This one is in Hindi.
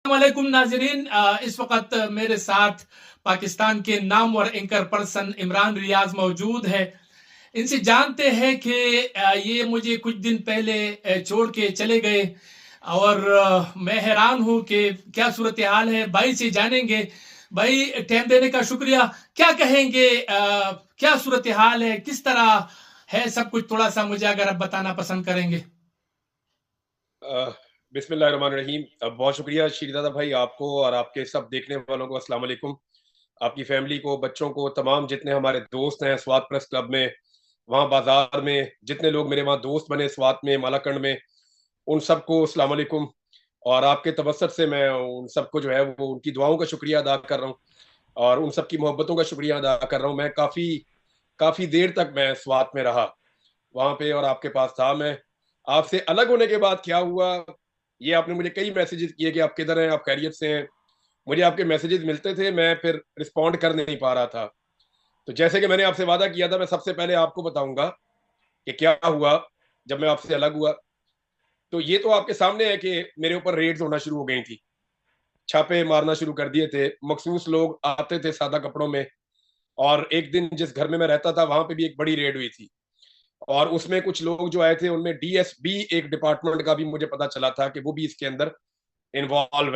वालेकुम नाजरीन, इस वक्त मेरे साथ पाकिस्तान के नामवर एंकर पर्सन इमरान रियाज मौजूद है। इनसे जानते हैं कि ये मुझे कुछ दिन पहले छोड़ के चले गए और मैं हैरान हूं कि क्या सूरत हाल है। भाई से जानेंगे। भाई, टाइम देने का शुक्रिया। क्या कहेंगे, क्या सूरत हाल है, किस तरह है सब कुछ? थोड़ा सा मुझे अगर आप बताना पसंद करेंगे। बिस्मिल्लाहिर्रहमानिर्रहीम। बहुत शुक्रिया शीरदादा भाई, आपको और आपके सब देखने वालों को अस्सलाम वालेकुम। आपकी फैमिली को, बच्चों को, तमाम जितने हमारे दोस्त हैं स्वात प्रेस क्लब में, वहाँ बाजार में जितने लोग मेरे वहाँ दोस्त बने, स्वात में, मालाकंड में, उन सबको अस्सलाम वालेकुम। और आपके तवसत से मैं उन सबको जो है वो उनकी दुआओं का शुक्रिया अदा कर रहा हूँ और उन सबकी मोहब्बतों का शुक्रिया अदा कर रहा हूँ। मैं काफ़ी काफ़ी देर तक मैं स्वात में रहा वहाँ पे और आपके पास था। मैं आपसे अलग होने के बाद क्या हुआ, ये आपने मुझे कई मैसेजेस किए कि आप किधर हैं, आप खैरियत से हैं। मुझे आपके मैसेजेस मिलते थे, मैं फिर रिस्पॉन्ड कर नहीं पा रहा था। तो जैसे कि मैंने आपसे वादा किया था, मैं सबसे पहले आपको बताऊंगा कि क्या हुआ जब मैं आपसे अलग हुआ। तो ये तो आपके सामने है कि मेरे ऊपर रेड्स होना शुरू हो गई थी, छापे मारना शुरू कर दिए थे। मखसूस लोग आते थे सादा कपड़ों में, और एक दिन जिस घर में मैं रहता था वहां पे भी एक बड़ी रेड हुई थी। और उसमें कुछ लोग जो आए थे, उनमें डीएसबी एक डिपार्टमेंट का भी मुझे पता चला था कि वो भी इसके अंदर इन्वॉल्व है।